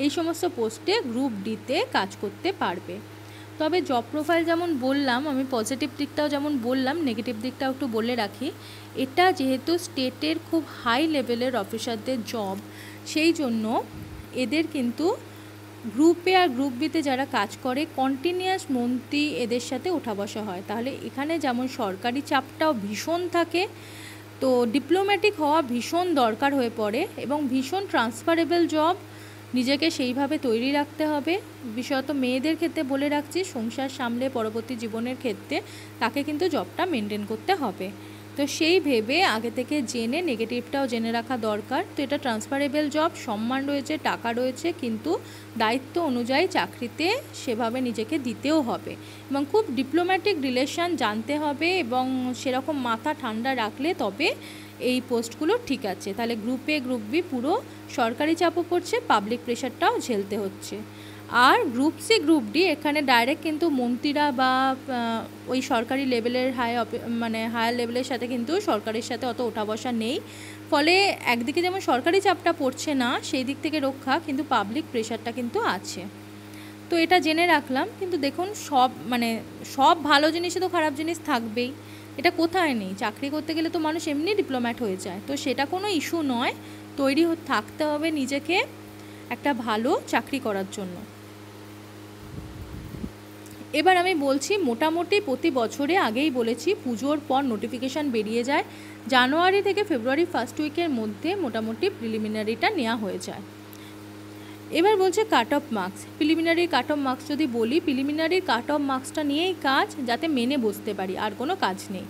এই সমস্ত পোস্টে গ্রুপ ডিতে কাজ করতে পারবে। তবে জব প্রোফাইল যেমন বললাম, আমি পজিটিভ দিকটাও যেমন বললাম, নেগেটিভ দিকটাও একটু বলে রাখি। এটা যেহেতু স্টেটের খুব হাই লেভেলের অফিসারদের জব, সেই জন্য এদের কিন্তু গ্রুপে আর গ্রুপ বিতে যারা কাজ করে কন্টিনিউয়াস মন্ত্রী এদের সাথে ওঠা বসা হয়। তাহলে এখানে যেমন সরকারি চাপটাও ভীষণ থাকে, তো ডিপ্লোম্যাটিক হওয়া ভীষণ দরকার হয়ে পড়ে এবং ভীষণ ট্রান্সফারেবল জব, নিজেকে সেইভাবে তৈরি রাখতে হবে। বিশেষত মেয়েদের ক্ষেত্রে বলে রাখছি, সংসার সামলে পরবর্তী জীবনের ক্ষেত্রে তাকে কিন্তু জবটা মেনটেন করতে হবে। তো সেই ভেবে আগে থেকে জেনে নেগেটিভটাও জেনে রাখা দরকার। তো এটা ট্রান্সফারেবল জব, সম্মান রয়েছে, টাকা রয়েছে, কিন্তু দায়িত্ব অনুযায়ী চাকরিতে সেভাবে নিজেকে দিতেও হবে এবং খুব ডিপ্লোম্যাটিক রিলেশান জানতে হবে এবং সেরকম মাথা ঠান্ডা রাখলে তবে এই পোস্টগুলো ঠিক আছে। তাহলে গ্রুপ এ গ্রুপ বি পুরো সরকারি চাপও পড়ছে, পাবলিক প্রেশারটাও ঝেলতে হচ্ছে। আর গ্রুপ সি গ্রুপ ডি এখানে ডাইরেক্ট কিন্তু মন্ত্রীরা বা ওই সরকারি লেভেলের হায়ার লেভেলের সাথে কিন্তু সরকারের সাথে অত ওঠা বসা নেই, ফলে একদিকে যেমন সরকারি চাপটা পড়ছে না সেই দিক থেকে রক্ষা, কিন্তু পাবলিক প্রেশারটা কিন্তু আছে। তো এটা জেনে রাখলাম। কিন্তু দেখুন সব ভালো জিনিসে তো খারাপ জিনিস থাকবেই, এটা কোথায় নেই। চাকরি করতে গেলে তো মানুষ এমনি ডিপ্লোম্যাট হয়ে যায়, তো সেটা কোনো ইস্যু নয়। তৈরি থাকতে হবে নিজেকে একটা ভালো চাকরি করার জন্য। এবার আমি বলছি মোটামুটি প্রতি বছরে, আগেই বলেছি পুজোর পর নোটিফিকেশান বেরিয়ে যায়, জানুয়ারি থেকে ফেব্রুয়ারি ফার্স্ট উইকের মধ্যে মোটামুটি প্রিলিমিনারিটা নেওয়া হয়ে যায়। এবার বলছে কাট অফ মার্কস। প্রিলিমিনারির কাট অফ মার্কস যদি বলি, প্রিলিমিনারির কাট অফ মার্কসটা নিয়েই কাজ, যাতে মেনে বসতে পারি, আর কোনো কাজ নেই।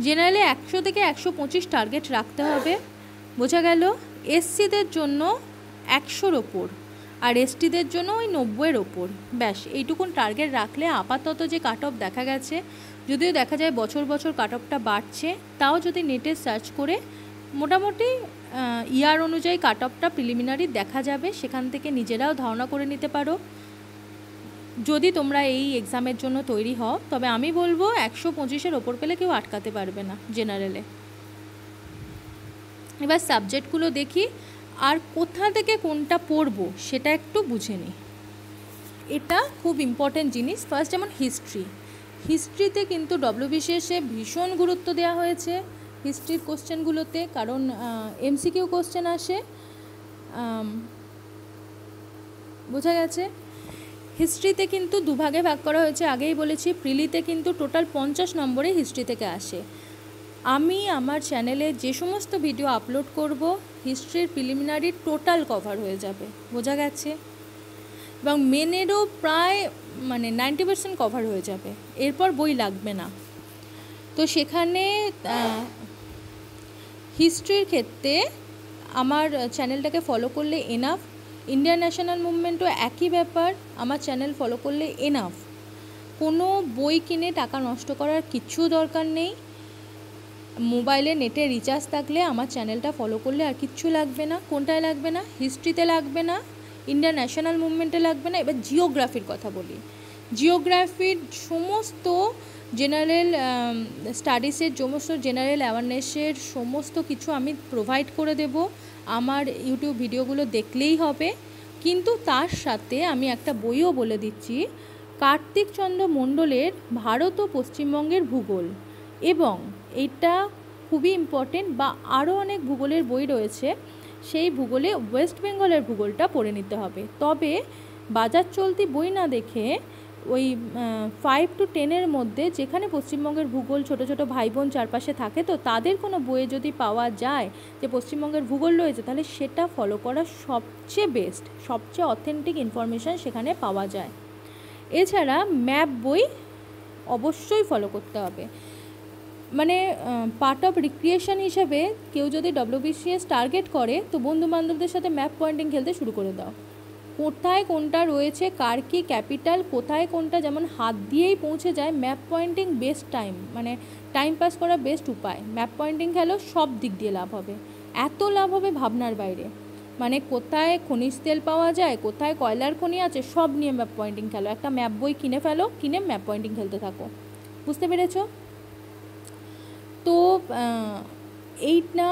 জেনারেলে 100 থেকে 125 টার্গেট রাখতে হবে, বোঝা গেল। এসসিদের জন্য 100-র ওপর, আর এসটিদের জন্য ওই 90-এর ওপর, ব্যাস এইটুকুন টার্গেট রাখলে আপাতত যে কাট অফ দেখা গেছে, যদিও দেখা যায় বছর বছর কাট অফটা বাড়ছে, তাও যদি নেটে সার্চ করে মোটামুটি ইয়ার অনুযায়ী কাট অফটা প্রিলিমিনারি দেখা যাবে, সেখান থেকে নিজেরাও ধারণা করে নিতে পারো যদি তোমরা এই এক্সামের জন্য তৈরি হও। তবে আমি বলবো 125-এর ওপর পেলে কেউ আটকাতে পারবে না জেনারেলে। এবার সাবজেক্টগুলো দেখি, আর কোথা থেকে কোনটা পড়বো সেটা একটু বুঝে নিই। এটা খুব ইম্পর্টেন্ট জিনিস। ফার্স্ট যেমন হিস্ট্রিতে কিন্তু ডব্লিউবিসিএসে ভীষণ গুরুত্ব দেওয়া হয়েছে হিস্ট্রির কোশ্চেনগুলোতে, কারণ এমসিকিউ কোশ্চেন আসে, বোঝা গেছে। হিস্ট্রিতে কিন্তু দুভাগে ভাগ করা হয়েছে, আগেই বলেছি। প্রিলিতে কিন্তু টোটাল 50 নম্বরে হিস্ট্রি থেকে আসে। আমি আমার চ্যানেলে যে সমস্ত ভিডিও আপলোড করব, হিস্ট্রির প্রিলিমিনারি টোটাল কভার হয়ে যাবে, বোঝা গেছে। এবং মেনেরও প্রায় 90% কভার হয়ে যাবে, এরপর বই লাগবে না। তো সেখানে হিস্ট্রির ক্ষেত্রে আমার চ্যানেলটাকে ফলো করলে এনাফ। ইন্ডিয়ান ন্যাশনাল মুভমেন্টও একই ব্যাপার, আমার চ্যানেল ফলো করলে এনাফ। কোনো বই কিনে টাকা নষ্ট করার কিচ্ছু দরকার নেই। মোবাইলে নেটে রিচার্জ থাকলে আমার চ্যানেলটা ফলো করলে আর কিচ্ছু লাগবে না। কোনটায় লাগবে না? হিস্ট্রিতে লাগবে না, ইন্ডিয়ান ন্যাশনাল মুভমেন্টে লাগবে না। এবার জিওগ্রাফির কথা বলি। জিওগ্রাফির সমস্ত জেনারেল স্টাডিজের সমস্ত জেনারেল অ্যাওয়ারনেসের সমস্ত কিছু আমি প্রোভাইড করে দেব, আমার ইউটিউব ভিডিওগুলো দেখলেই হবে। কিন্তু তার সাথে আমি একটা বইও বলে দিচ্ছি, কার্তিক চন্দ্র মণ্ডলের ভারত ও পশ্চিমবঙ্গের ভূগোল, এবং এটা খুবই ইম্পর্টেন্ট। বা আরও অনেক ভূগোলের বই রয়েছে, সেই ভূগোলে ওয়েস্ট বেঙ্গলের ভূগোলটা পড়ে নিতে হবে। তবে বাজার চলতি বই না দেখে ওই 5 to 10-এর মধ্যে, যেখানে পশ্চিমবঙ্গের ভূগোল ছোটো ছোটো ভাই বোন চারপাশে থাকে, তো তাদের কোনো বইয়ে যদি পাওয়া যায় যে পশ্চিমবঙ্গের ভূগোল রয়েছে, তাহলে সেটা ফলো করা সবচেয়ে বেস্ট, সবচেয়ে অথেন্টিক ইনফরমেশান সেখানে পাওয়া যায়। এছাড়া ম্যাপ বই অবশ্যই ফলো করতে হবে। পার্ট অফ রিক্রিয়েশন হিসেবে কেউ যদি ডব্লিউবিসিএস টার্গেট করে, তো বন্ধুবান্ধবদের সাথে ম্যাপ পয়েন্টিং খেলতে শুরু করে দাও। কোথায় কোনটা রয়েছে, কার কী ক্যাপিটাল, কোথায় কোনটা যেমন হাত দিয়েই পৌঁছে যায়। Map pointing best time pass করার বেস্ট উপায়। ম্যাপ পয়েন্টিং খেলো, সব দিক দিয়ে লাভ হবে, এত লাভ হবে ভাবনার বাইরে। কোথায় খনিজ তেল পাওয়া যায়, কোথায় কয়লার খনি আছে, সব নিয়ে ম্যাপ পয়েন্টিং খেলো। একটা ম্যাপ বই কিনে ফেলো, কিনে ম্যাপ পয়েন্টিং খেলতে থাকো। বুঝতে পেরেছো? তো এইটা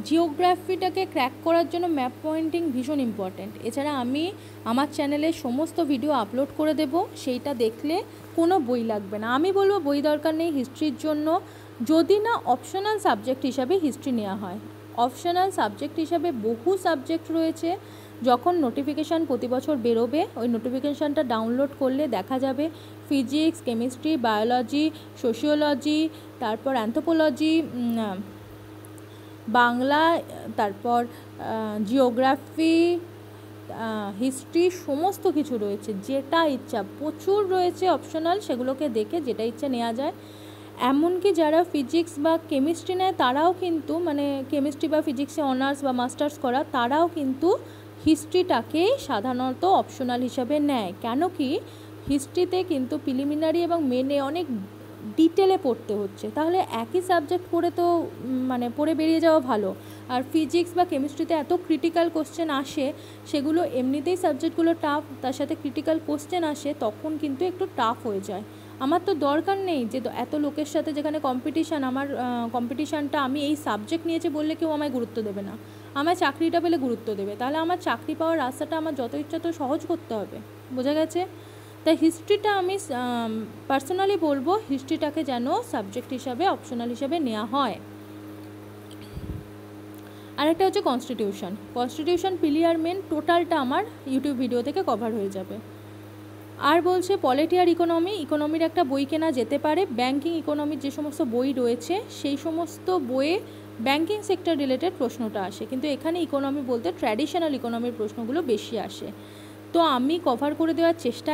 জিওগ্রাফিটাকে ক্র্যাক করার জন্য ম্যাপ পয়েন্টিং ভীষণ ইম্পর্ট্যান্ট। এছাড়া আমি আমার চ্যানেলে সমস্ত ভিডিও আপলোড করে দেব, সেইটা দেখলে কোনো বই লাগবে না। আমি বলবো বই দরকার নেই হিস্ট্রির জন্য, যদি না অপশনাল সাবজেক্ট হিসাবে হিস্ট্রি নেওয়া হয়। অপশনাল সাবজেক্ট হিসাবে বহু সাবজেক্ট রয়েছে। যখন নোটিফিকেশান প্রতি বছর বেরোবে, ওই নোটিফিকেশানটা ডাউনলোড করলে দেখা যাবে ফিজিক্স, কেমিস্ট্রি, বায়োলজি, সোশিওলজি, তারপর অ্যানথ্রোপোলজি, বাংলা, তারপর জিওগ্রাফি, হিস্ট্রি, সমস্ত কিছু রয়েছে। যেটা ইচ্ছা প্রচুর রয়েছে অপশনাল, সেগুলোকে দেখে যেটা ইচ্ছা নেওয়া যায়। এমনকি যারা ফিজিক্স বা কেমিস্ট্রি নেয় তারাও কিন্তু, মানে কেমিস্ট্রি বা ফিজিক্সে অনার্স বা মাস্টার্স করা, তারাও কিন্তু হিস্ট্রিটাকেই সাধারণত অপশনাল হিসাবে নেয়। কেন কি হিস্ট্রিতে কিন্তু প্রিলিমিনারি এবং মেনে অনেক ডিটেলে পড়তে হচ্ছে, তাহলে একই সাবজেক্ট পড়ে তো মানে পড়ে বেরিয়ে যাওয়া ভালো। আর ফিজিক্স বা কেমিস্ট্রিতে এত ক্রিটিক্যাল কোশ্চেন আসে, সেগুলো এমনিতেই সাবজেক্টগুলো টাফ, তার সাথে ক্রিটিক্যাল কোশ্চেন আসে, তখন কিন্তু একটু টাফ হয়ে যায়। আমার তো দরকার নেই যে এত লোকের সাথে যেখানে কম্পিটিশান, আমার কম্পিটিশানটা আমি এই সাবজেক্ট নিয়েছি বললে কেউ আমায় গুরুত্ব দেবে না, আমার চাকরিটা পেলে গুরুত্ব দেবে। তাহলে আমার চাকরি পাওয়ার রাস্তাটা আমার যত ইচ্ছা তো সহজ করতে হবে। বোঝা গেছে? তাই হিস্ট্রিটা আমি পার্সোনালি বলবো হিস্ট্রিটাকে যেন সাবজেক্ট হিসাবে, অপশনাল হিসাবে নেওয়া হয়। আরেকটা হচ্ছে কনস্টিটিউশন পিলি আর মেন, টোটালটা আমার ইউটিউব ভিডিও থেকে কভার হয়ে যাবে। আর বলছে পলিটি আর ইকোনমির একটা বই কেনা যেতে পারে। ব্যাংকিং ইকোনমির যে সমস্ত বই রয়েছে সেই সমস্ত বইয়ে ব্যাংকিং সেক্টর রিলেটেড প্রশ্নটা আসে, কিন্তু এখানে ইকোনমি বলতে ট্র্যাডিশনাল ইকোনমির প্রশ্নগুলো বেশি আসে। তো আমি কভার করে দেওয়ার চেষ্টা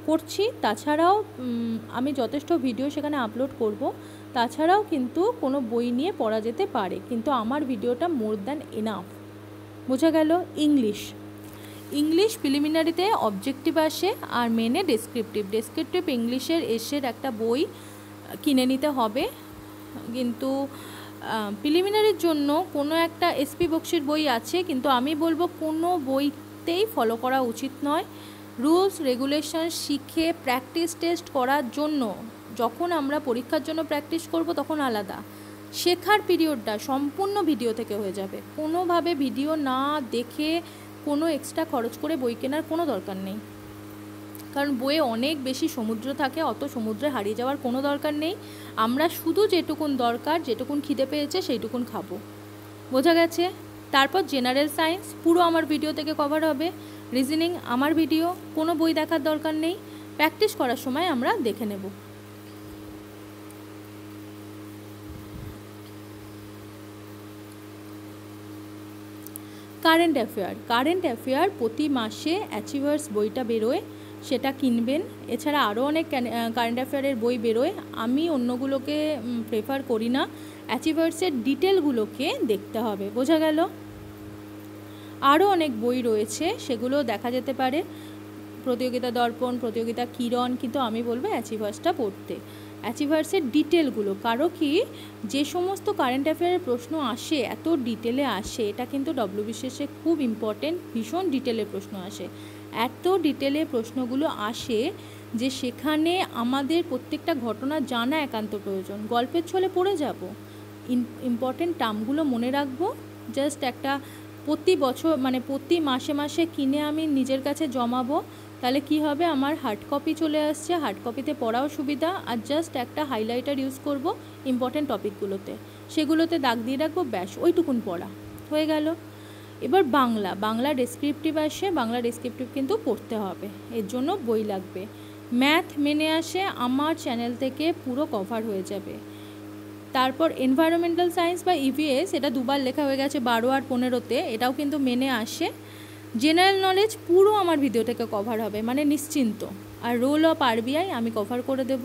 করছি। তাছাড়াও আমি যথেষ্ট ভিডিও সেখানে আপলোড করব। তাছাড়াও কিন্তু কোনো বই নিয়ে পড়া যেতে পারে, কিন্তু আমার ভিডিওটা মোর দ্যান এনাফ। বোঝা গেল? ইংলিশ প্রিলিমিনারিতে অবজেক্টিভ আসে আর মেনে ডেসক্রিপটিভ ইংলিশের এসের একটা বই কিনে নিতে হবে। কিন্তু প্রিলিমিনারির জন্য কোনো একটা এসপি বক্সির বই আছে, কিন্তু আমি বলবো কোনো বইতেই ফলো করা উচিত নয়। রুলস রেগুলেশন শিখে প্র্যাকটিস টেস্ট করার জন্য, যখন আমরা পরীক্ষার জন্য প্র্যাকটিস করব তখন আলাদা, শেখার পিরিয়ডটা সম্পূর্ণ ভিডিও থেকে হয়ে যাবে। কোনোভাবে ভিডিও না দেখে কোনো এক্সট্রা খরচ করে বই কেনার কোনো দরকার নেই, কারণ বইয়ে অনেক বেশি সমুদ্র থাকে, অত সমুদ্রে হারিয়ে যাওয়ার কোনো দরকার নেই। আমরা শুধু যেটুকুন দরকার, যেটুকুন খিদে পেয়েছে সেইটুকুন খাবো। বোঝা গেছে? তারপর জেনারেল সায়েন্স পুরো আমার ভিডিও থেকে কভার হবে। রিজনিং আমার ভিডিও, কোনো বই দেখার দরকার নেই, প্র্যাকটিস করার সময় আমরা দেখে নেব। কারেন্ট অ্যাফেয়ার প্রতি মাসে অ্যাচিভার্স বইটা বেরোয়, সেটা কিনবেন। এছাড়া আরও অনেক কারেন্ট অ্যাফেয়ারের বই বেরোয়, আমি অন্যগুলোকে প্রেফার করি না। অ্যাচিভার্সের ডিটেলগুলোকে দেখতে হবে। বোঝা গেল? আরও অনেক বই রয়েছে, সেগুলো দেখা যেতে পারে, প্রতিযোগিতা দর্পণ, প্রতিযোগিতা কিরণ, কিন্তু আমি বলবো অ্যাচিভার্সটা পড়তে। অ্যাচিভার্সের ডিটেলগুলো, কারো কি যে সমস্ত কারেন্ট অ্যাফেয়ারের প্রশ্ন আসে এত ডিটেলে আসে, এটা কিন্তু ডব্লিউবিসিএসে খুব ইম্পর্টেন্ট, ভীষণ ডিটেলের প্রশ্ন আসে। এত ডিটেলে প্রশ্নগুলো আসে যে সেখানে আমাদের প্রত্যেকটা ঘটনা জানা একান্ত প্রয়োজন। গল্পের ছলে পড়ে যাব, ইম্পর্টেন্ট টার্মগুলো মনে রাখবো। জাস্ট একটা প্রতি বছর মানে প্রতি মাসে মাসে কিনে আমি নিজের কাছে জমাবো, তাহলে কি হবে, আমার হার্ড কপি চলে আসছে, হার্ড কপিতে পড়াও সুবিধা। আর জাস্ট একটা হাইলাইটার ইউজ করব ইম্পর্টেন্ট টপিকগুলোতে, সেগুলোতে দাগ দিয়ে রাখবো, ব্যাস ওইটুকুন পড়া হয়ে গেল। এবার বাংলা ডেসক্রিপটিভ আসে, বাংলা ডেসক্রিপটিভ কিন্তু পড়তে হবে, এর জন্য বই লাগবে। ম্যাথ মেনে আসে, আমার চ্যানেল থেকে পুরো কভার হয়ে যাবে। তারপর এনভায়রনমেন্টাল সায়েন্স বা ইভিএস, এটা দুবার লেখা হয়ে গেছে 12 আর 15-তে, এটাও কিন্তু মেনে আসে। জেনারেল নলেজ পুরো আমার ভিডিও থেকে কভার হবে, মানে নিশ্চিন্ত। আর রোল অফ আরবিআই আমি কভার করে দেব।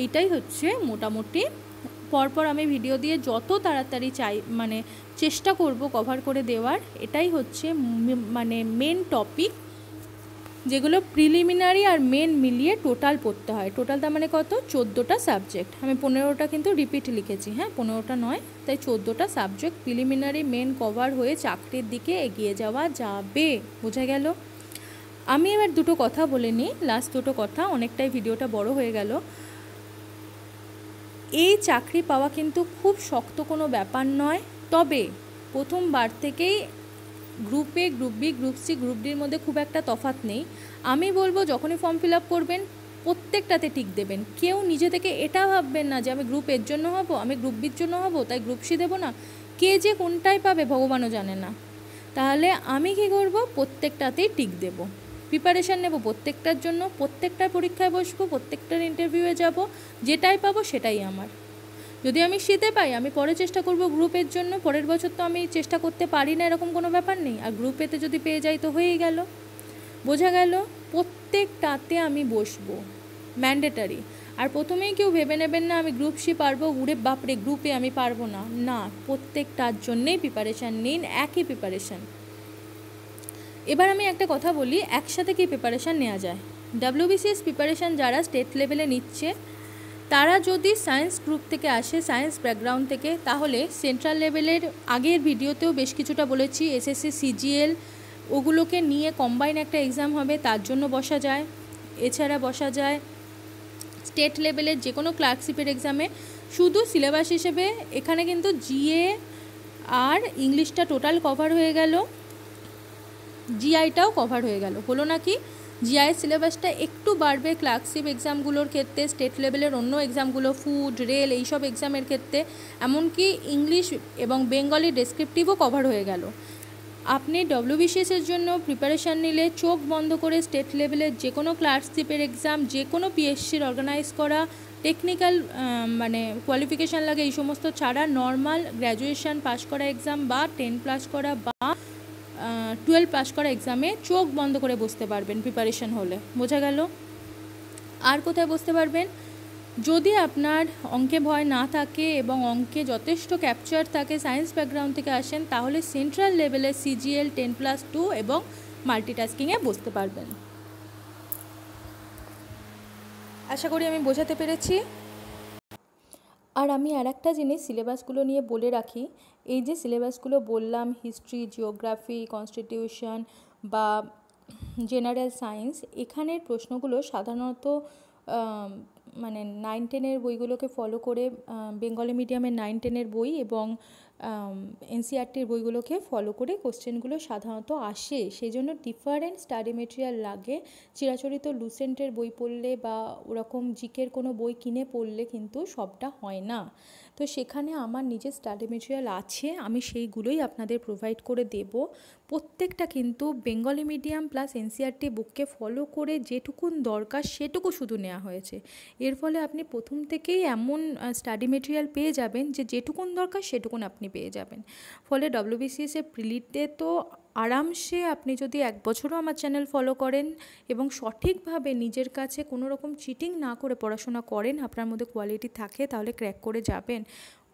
এইটাই হচ্ছে মোটামুটি, পরপর আমি ভিডিও দিয়ে যত তাড়াতাড়ি মানে চেষ্টা করব কভার করে দেওয়ার। এটাই হচ্ছে মানে মেন টপিক, যেগুলো প্রিলিমিনারি আর মেন মিলিয়ে টোটাল পড়তে হয়। টোটাল তার মানে কত? 14টা সাবজেক্ট। আমি 15টা কিন্তু রিপিট লিখেছি, হ্যাঁ 15টা নয়, তাই 14টা সাবজেক্ট প্রিলিমিনারি মেন কভার হয়ে চাকরির দিকে এগিয়ে যাওয়া যাবে। বোঝা গেল? আমি এবার দুটো কথা বলে নিই, লাস্ট দুটো কথা, অনেকটাই ভিডিওটা বড় হয়ে গেল। এই চাকরি পাওয়া কিন্তু খুব শক্ত কোনো ব্যাপার নয়, তবে প্রথমবার থেকেই group A, group B, group C, group ডির মধ্যে খুব একটা তফাৎ নেই। আমি বলবো যখনই ফর্ম ফিল আপ করবেন প্রত্যেকটাতে টিক দেবেন। কেউ নিজে থেকে এটা ভাববেন না যে আমি গ্রুপ এর জন্য হব, আমি গ্রুপ বির জন্য হব, তাই গ্রুপ সি দেবো না। কে যে কোনটাই পাবে ভগবানও জানে না। তাহলে আমি কি করব? প্রত্যেকটাতেই টিক দেব, প্রিপারেশান নেব প্রত্যেকটার জন্য, প্রত্যেকটার পরীক্ষায় বসবো, প্রত্যেকটার ইন্টারভিউয়ে যাব, যেটাই পাবো সেটাই আমার। যদি আমি শীতে পাই আমি পরে চেষ্টা করব গ্রুপের জন্য, পরের বছর তো আমি চেষ্টা করতে পারি না এরকম কোনো ব্যাপার নেই, আর গ্রুপেতে যদি পেয়ে যাই তো হয়েই গেল। বোঝা গেল? প্রত্যেকটাতে আমি বসবো, ম্যান্ডেটারি। আর প্রথমেই কেউ ভেবে নেবেন না আমি গ্রুপ সি পারবো, উড়ে বাপরে গ্রুপে আমি পারবো না, না, প্রত্যেকটার জন্যেই প্রিপারেশান নিন, একই প্রিপারেশান। এবার আমি একটা কথা বলি, একসাথে কি প্রিপারেশান নেওয়া যায়। WBCS প্রিপারেশান যারা স্টেট লেভেলে নিচ্ছে তারা যদি সায়েন্স গ্রুপ থেকে আসে, সায়েন্স ব্যাকগ্রাউন্ড থেকে, তাহলে সেন্ট্রাল লেভেলের আগের ভিডিওতেও বেশ কিছুটা বলেছি, SSC CGL ওগুলোকে নিয়ে কম্বাইন একটা এক্সাম হবে, তার জন্য বসা যায়। এছাড়া বসা যায় স্টেট লেভেলের যে কোনো ক্লার্কশিপের এক্সামে। শুধু সিলেবাস হিসেবে এখানে কিন্তু GA আর ইংলিশটা টোটাল কভার হয়ে গেল, GIটাও কভার হয়ে গেল। হলো নাকি GI সিলেবাসটা একটু বাড়বে ক্লার্কশিপ এক্সামগুলোর ক্ষেত্রে, স্টেট লেভেলের অন্য এক্সামগুলো, ফুড, রেল, এইসব এক্সামের ক্ষেত্রে। এমনকি ইংলিশ এবং বেঙ্গলি ডেসক্রিপটিভও কভার হয়ে গেল। আপনি WBCSের জন্য প্রিপারেশান নিলে চোখ বন্ধ করে স্টেট লেভেলের যে কোনো ক্লার্কশিপের এক্সাম, যে কোনো PSCর অর্গানাইজ করা টেকনিক্যাল মানে কোয়ালিফিকেশান লাগে এই সমস্ত ছাড়া নর্মাল গ্র্যাজুয়েশান পাস করা এক্সাম বা 10 পাস করা বা 12 পাস করা এক্সামে চোখ বন্ধ করে বসতে পারবেন প্রিপারেশান হলে। বোঝা গেল? আর কোথায় বসতে পারবেন? যদি আপনার অঙ্কে ভয় না থাকে এবং অঙ্কে যথেষ্ট ক্যাপচার থাকে, সায়েন্স ব্যাকগ্রাউন্ড থেকে আসেন, তাহলে সেন্ট্রাল লেভেলে CGL 10+2 এবং মাল্টিটাস্কিংয়ে বসতে পারবেন। আশা করি আমি বোঝাতে পেরেছি। আর আমি আর একটা জিনিস সিলেবাসগুলো নিয়ে বলে রাখি, এই যে সিলেবাসগুলো বললাম, হিস্ট্রি, জিওগ্রাফি, কনস্টিটিউশন বা জেনারেল সায়েন্স, এখানের প্রশ্নগুলো সাধারণত মানে 9-10-এর বইগুলোকে ফলো করে, বেঙ্গলি মিডিয়ামের 9-10-এর বই এবং NCERTর বইগুলোকে ফলো করে কোশ্চেনগুলো সাধারণত আসে। সেই জন্য ডিফারেন্ট স্টাডি মেটেরিয়াল লাগে। চিরাচরিত লুসেন্টের বই পড়লে বা ওরকম জিকের কোনো বই কিনে পড়লে কিন্তু সবটা হয় না। তো সেখানে আমার নিজের স্টাডি মেটেরিয়াল আছে, আমি সেইগুলোই আপনাদের প্রোভাইড করে দেব। প্রত্যেকটা কিন্তু বেঙ্গলি মিডিয়াম প্লাস NCERT বুককে ফলো করে যেটুকুন দরকার সেটুকু শুধু নেওয়া হয়েছে। এর ফলে আপনি প্রথম থেকেই এমন স্টাডি মেটেরিয়াল পেয়ে যাবেন যে যেটুকুন দরকার সেটুকুন আপনি পেয়ে যাবেন। ফলে WBCSের প্রিলিতে তো আরামসে আপনি যদি 1 বছরও আমার চ্যানেল ফলো করেন এবং সঠিকভাবে নিজের কাছে কোনো রকম চিটিং না করে পড়াশোনা করেন, আপনার মধ্যে কোয়ালিটি থাকে, তাহলে ক্র্যাক করে যাবেন,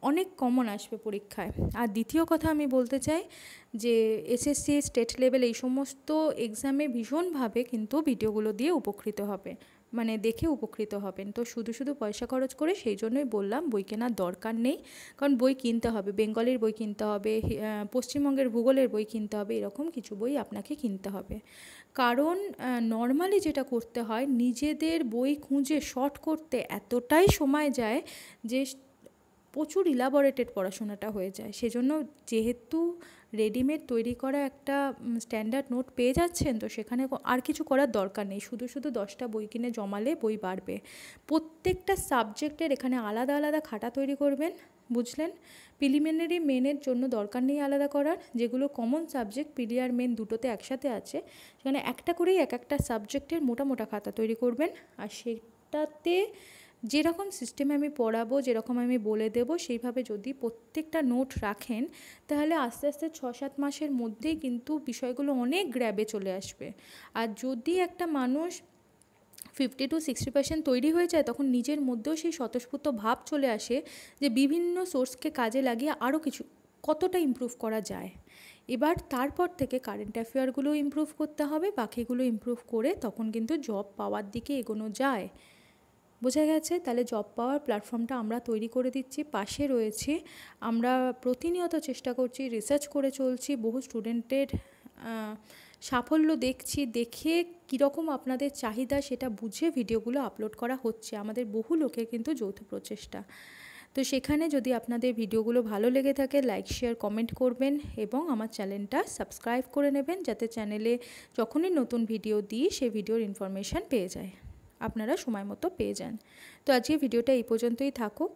অনেক কমন আসবে পরীক্ষায়। আর দ্বিতীয় কথা আমি বলতে চাই যে SSC স্টেট লেভেল এই সমস্ত এক্সামে ভীষণভাবে কিন্তু ভিডিওগুলো দিয়ে উপকৃত হবে, মানে দেখে উপকৃত হবেন। তো শুধু শুধু পয়সা খরচ করে, সেই জন্যই বললাম বই কেনার দরকার নেই, কারণ বই কিনতে হবে, বেঙ্গলির বই কিনতে হবে, পশ্চিমবঙ্গের ভূগোলের বই কিনতে হবে, এরকম কিছু বই আপনাকে কিনতে হবে। কারণ নর্মালি যেটা করতে হয়, নিজেদের বই খুঁজে শর্ট করতে এতটাই সময় যায় যে প্রচুর ইলাবোরেটেড পড়াশোনাটা হয়ে যায়। সেজন্য যেহেতু রেডিমেড তৈরি করা একটা স্ট্যান্ডার্ড নোট পেয়ে যাচ্ছেন, তো সেখানে আর কিছু করার দরকার নেই, শুধু শুধু 10টা বই কিনে জমালে বই বাড়বে। প্রত্যেকটা সাবজেক্টের এখানে আলাদা আলাদা খাতা তৈরি করবেন, বুঝলেন? প্রিলিমিনারি মেনের জন্য দরকার নেই আলাদা করার, যেগুলো কমন সাবজেক্ট প্রিলি আর মেন দুটোতে একসাথে আছে, সেখানে একটা করেই এক একটা সাবজেক্টের মোটা মোটা খাতা তৈরি করবেন। আর সেটাতে যেরকম সিস্টেমে আমি পড়াবো, যেরকম আমি বলে দেবো, সেইভাবে যদি প্রত্যেকটা নোট রাখেন, তাহলে আস্তে আস্তে 6-7 মাসের মধ্যেই কিন্তু বিষয়গুলো অনেক গ্র্যাবে চলে আসবে। আর যদি একটা মানুষ 50 to 60% তৈরি হয়ে যায়, তখন নিজের মধ্যেও সেই স্বতঃস্ফূর্ত ভাব চলে আসে যে বিভিন্ন সোর্সকে কাজে লাগিয়ে আরও কিছু কতটা ইমপ্রুভ করা যায়। এবার তারপর থেকে কারেন্ট অ্যাফেয়ারগুলো ইমপ্রুভ করতে হবে, বাকিগুলো ইমপ্রুভ করে তখন কিন্তু জব পাওয়ার দিকে এগোনো যায়। বোঝা গেছে? তাহলে জব পাওয়ার প্ল্যাটফর্মটা আমরা তৈরি করে দিচ্ছি, পাশে রয়েছে। আমরা প্রতিনিয়ত চেষ্টা করছি, রিসার্চ করে চলছি, বহু স্টুডেন্টের সাফল্য দেখছি, দেখে কীরকম আপনাদের চাহিদা সেটা বুঝে ভিডিওগুলো আপলোড করা হচ্ছে। আমাদের বহু লোকের কিন্তু যৌথ প্রচেষ্টা। তো সেখানে যদি আপনাদের ভিডিওগুলো ভালো লেগে থাকে, লাইক, শেয়ার, কমেন্ট করবেন এবং আমার চ্যানেলটা সাবস্ক্রাইব করে নেবেন, যাতে চ্যানেলে যখনই নতুন ভিডিও দিই সেই ভিডিওর ইনফরমেশান পেয়ে যায়, আপনারা সময় মতো পেয়ে যান। তো আজকে ভিডিওটা এই পর্যন্তই থাকুক।